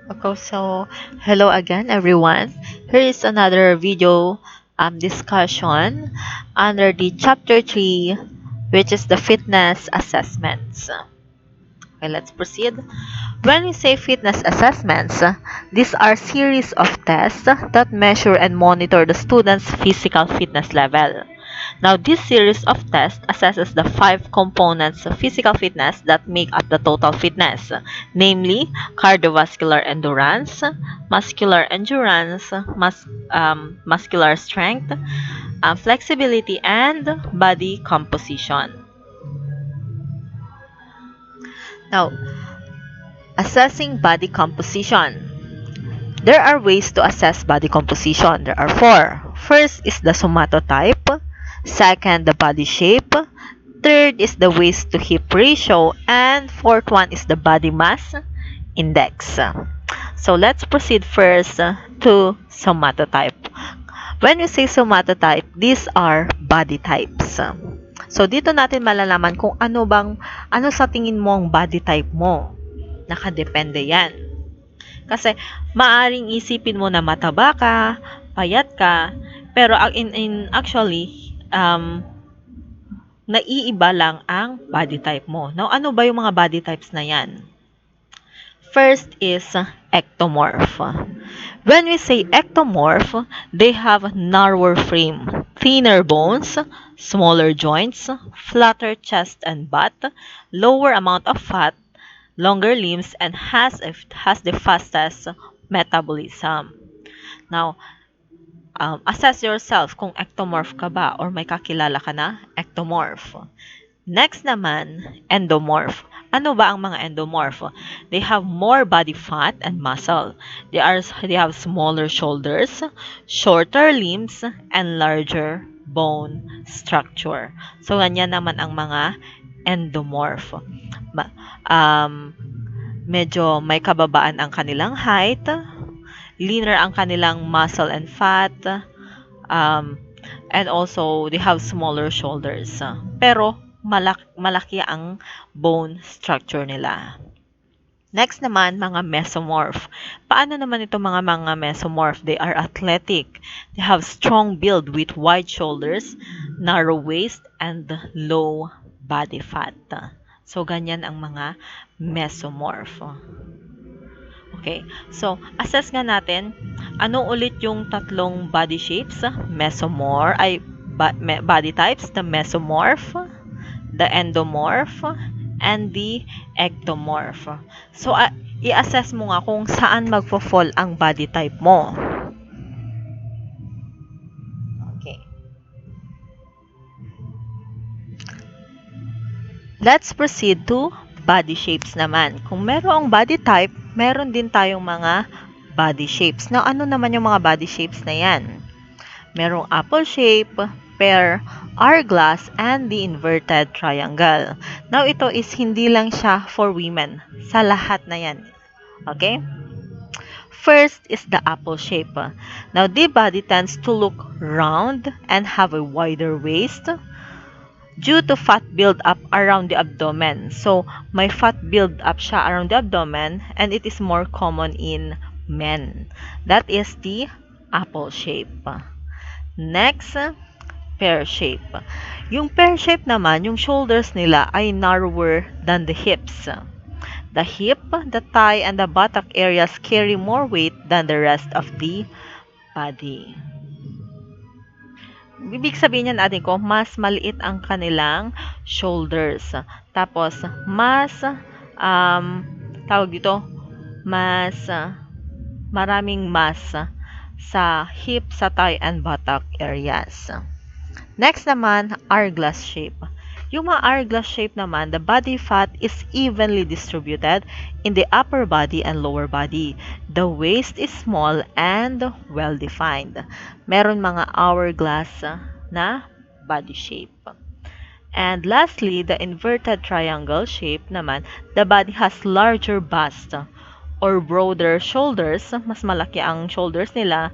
Okay, so hello again, everyone. Here is another video discussion under the chapter 3, which is the fitness assessments. Okay, let's proceed. When we say fitness assessments, these are series of tests that measure and monitor the student's physical fitness level. Now, this series of tests assesses the five components of physical fitness that make up the total fitness, namely cardiovascular endurance, muscular endurance, muscular strength, flexibility, and body composition. Now, assessing body composition. There are ways to assess body composition. There are four. First is the somatotype. Second, the body shape. Third is the waist to hip ratio. And fourth one is the body mass index. So let's proceed first to somatotype. When we say somatotype, these are body types. So dito natin malalaman kung ano sa tingin mo ang body type mo. Nakadepende yan. Kasi maaring isipin mo na mataba ka, payat ka, pero actually, naiiba lang ang body type mo. Now, ano ba yung mga body types na yan? First is ectomorph. When we say ectomorph, they have narrower frame, thinner bones, smaller joints, flatter chest and butt, lower amount of fat, longer limbs, and has the fastest metabolism. Now, assess yourself kung ectomorph ka ba or may kakilala ka na ectomorph. Next naman, endomorph. Ano ba ang mga endomorph? They have more body fat and muscle. They have smaller shoulders, shorter limbs, and larger bone structure. So, ganyan naman ang mga endomorph. Medyo may kababaan ang kanilang height, leaner ang kanilang muscle and fat, and also they have smaller shoulders. Pero malaki ang bone structure nila. Next naman, mga mesomorph. Paano naman ito mga mesomorph? They are athletic. They have strong build with wide shoulders, narrow waist, and low body fat. So, ganyan ang mga mesomorph. Okay, so assess nga natin, ano ulit yung tatlong body shapes? Body types, the mesomorph, the endomorph, and the ectomorph. So, i-assess mo nga kung saan magfo-fall ang body type mo. Okay. Let's proceed to body shapes naman. Kung merong body type, meron din tayong mga body shapes. Now, ano naman yung mga body shapes na yan? Merong apple shape, pear, hourglass, and the inverted triangle. Now, ito is hindi lang siya for women. Sa lahat na yan. Okay? First is the apple shape. Now, the body tends to look round and have a wider waist due to fat build-up around the abdomen. So, may fat build-up siya around the abdomen and it is more common in men. That is the apple shape. Next, pear shape. Yung pear shape naman, yung shoulders nila ay narrower than the hips. The hip, the thigh, and the buttock areas carry more weight than the rest of the body. Ibig sabihin yan natin ko, mas maliit ang kanilang shoulders. Tapos, mas, tawag dito, mas, maraming mass sa hip, sa thigh, and buttock areas. Next naman, hourglass shape. Yung mga hourglass shape naman, the body fat is evenly distributed in the upper body and lower body. The waist is small and well-defined. Meron mga hourglass na body shape. And lastly, the inverted triangle shape naman, the body has larger bust or broader shoulders, mas malaki ang shoulders nila,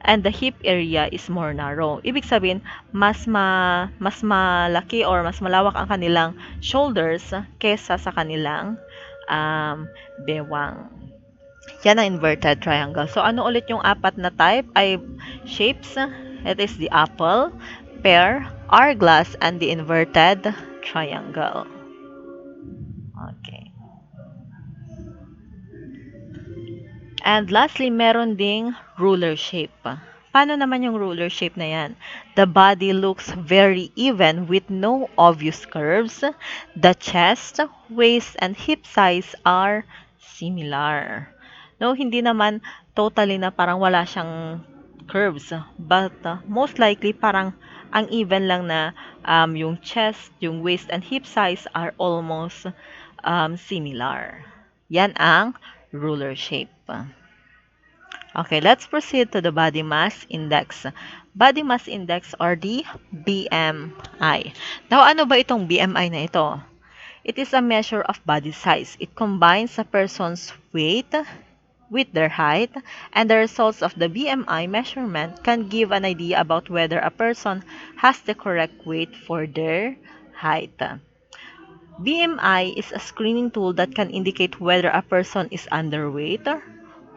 and the hip area is more narrow. Ibig sabihin, mas malaki or mas malawak ang kanilang shoulders kesa sa kanilang bewang. Yan ang inverted triangle. So, ano ulit yung apat na type ay shapes? It is the apple, pear, hourglass, and the inverted triangle. Okay. And lastly, meron ding ruler shape. Paano naman yung ruler shape na yan? The body looks very even with no obvious curves. The chest, waist, and hip size are similar. No, hindi naman totally na parang wala siyang curves. But most likely parang ang even lang na yung chest, yung waist, and hip size are almost similar. Yan ang ruler shape. Okay, let's proceed to the body mass index. Body mass index or the BMI. Now, ano ba itong BMI na ito? It is a measure of body size. It combines a person's weight with their height, and the results of the BMI measurement can give an idea about whether a person has the correct weight for their height. BMI is a screening tool that can indicate whether a person is underweight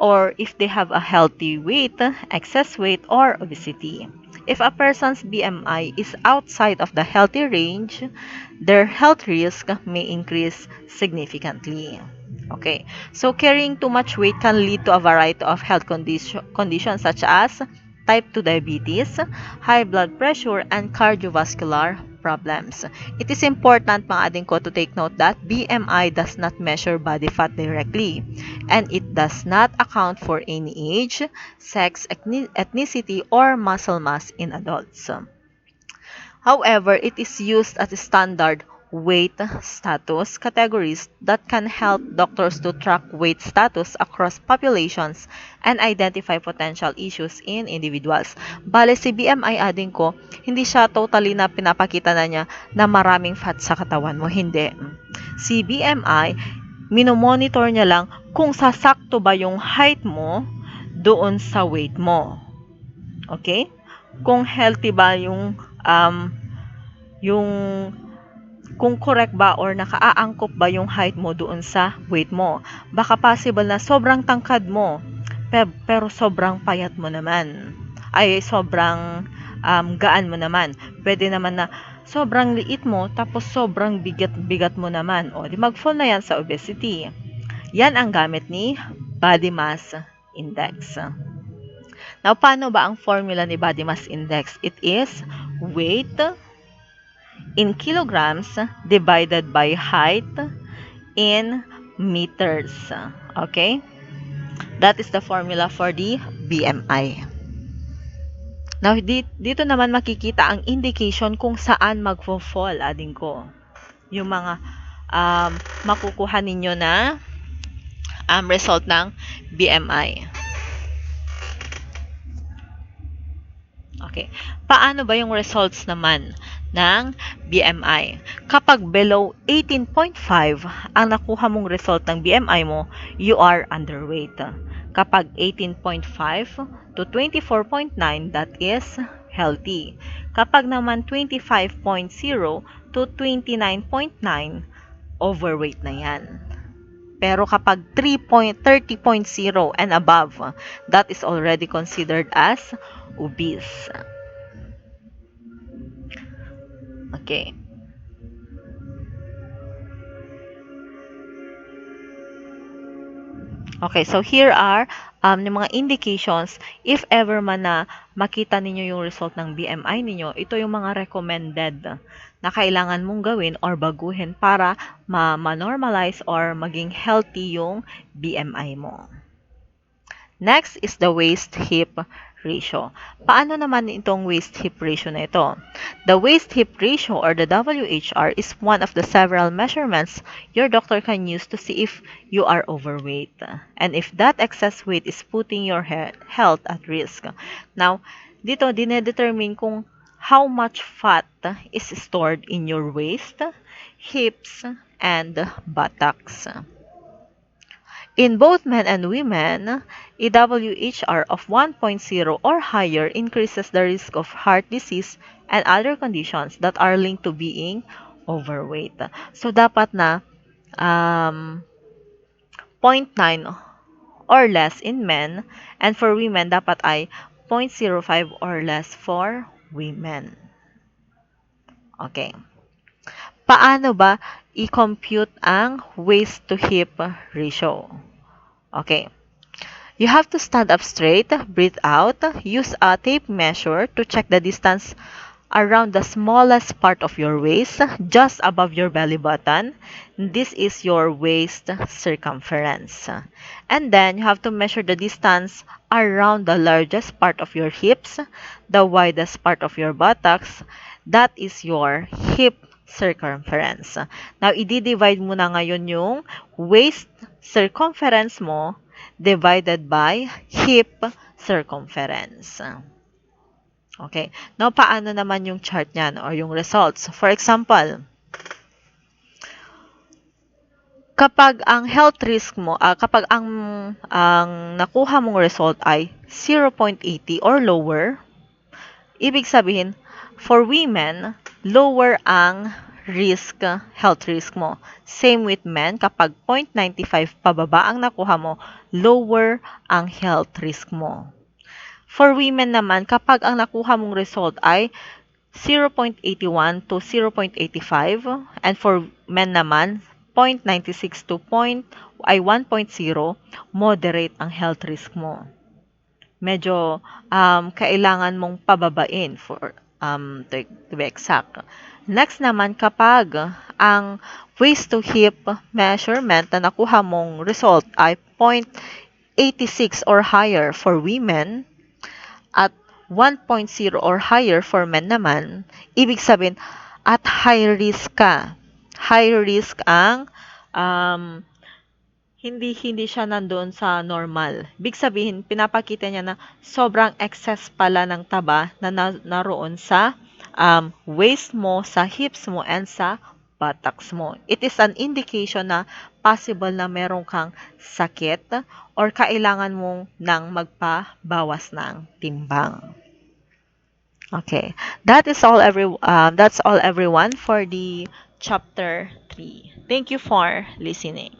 or if they have a healthy weight, excess weight, or obesity. If a person's BMI is outside of the healthy range, their health risk may increase significantly. Okay, so carrying too much weight can lead to a variety of health conditions such as type 2 diabetes, high blood pressure, and cardiovascular problems. It is important, mga ading ko, to take note that BMI does not measure body fat directly, and it does not account for any age, sex, ethnicity, or muscle mass in adults. However, it is used as a standard weight status categories that can help doctors to track weight status across populations and identify potential issues in individuals. Bale, si BMI ading ko, hindi siya totally na pinapakita na niya na maraming fat sa katawan mo. Hindi. Si BMI, minomonitor niya lang kung sasakto ba yung height mo doon sa weight mo. Okay? Kung healthy ba yung kung correct ba or nakaaangkop ba yung height mo doon sa weight mo. Baka possible na sobrang tangkad mo, pero sobrang payat mo naman. Ay, sobrang gaan mo naman. Pwede naman na sobrang liit mo, tapos sobrang bigat mo naman. O, di mag-fall na yan sa obesity. Yan ang gamit ni Body Mass Index. Now, paano ba ang formula ni Body Mass Index? It is weight in kilograms divided by height in meters. Okay? That is the formula for the BMI. Now, dito naman makikita ang indication kung saan magfo-fall, ading ko. Yung mga makukuha ninyo na result ng BMI. Okay. Paano ba yung results naman ng BMI? Kapag below 18.5 ang nakuha mong result ng BMI mo, you are underweight. Kapag 18.5 to 24.9, that is healthy. Kapag naman 25.0 to 29.9, overweight na yan. Pero kapag 30.0 and above, that is already considered as obese. Okay. Okay, so here are yung mga indications if ever man na makita ninyo yung result ng BMI ninyo, ito yung mga recommended na kailangan mong gawin or baguhin para ma-normalize or maging healthy yung BMI mo. Next is the waist-hip ratio. Paano naman itong waist-hip ratio na ito? The waist-hip ratio or the WHR is one of the several measurements your doctor can use to see if you are overweight and if that excess weight is putting your health at risk. Now, dito dinedetermine kung how much fat is stored in your waist, hips, and buttocks. In both men and women, a WHR of 1.0 or higher increases the risk of heart disease and other conditions that are linked to being overweight. So, dapat na 0.9 or less in men, and for women dapat ay 0.05 or less for women. Okay. Paano ba i-compute ang waist to hip ratio? Okay. You have to stand up straight, breathe out, use a tape measure to check the distance around the smallest part of your waist, just above your belly button. This is your waist circumference. And then you have to measure the distance around the largest part of your hips, the widest part of your buttocks. That is your hip circumference. Now, i-divide mo na ngayon yung waist circumference mo divided by hip circumference. Okay. Now, paano naman yung chart niyan or yung results? For example, kapag ang health risk mo, kapag ang nakuha mong result ay 0.80 or lower, ibig sabihin, for women, lower ang health risk mo. Same with men, kapag 0.95 pababa ang nakuha mo, lower ang health risk mo. For women naman, kapag ang nakuha mong result ay 0.81 to 0.85, and for men naman, 0.96 to 1.0, moderate ang health risk mo. Medyo kailangan mong pababain to be exact. Next naman, kapag ang waist to hip measurement na nakuha mong result ay 0.86 or higher for women at 1.0 or higher for men naman, ibig sabihin at high risk ka. High risk ang hindi siya nandoon sa normal. Big sabihin, pinapakita niya na sobrang excess pala ng taba na naroon sa waist mo, sa hips mo, and sa buttocks mo. It is an indication na possible na meron kang sakit or kailangan mong nang magpabawas ng timbang. Okay. That's all everyone for the chapter 3. Thank you for listening.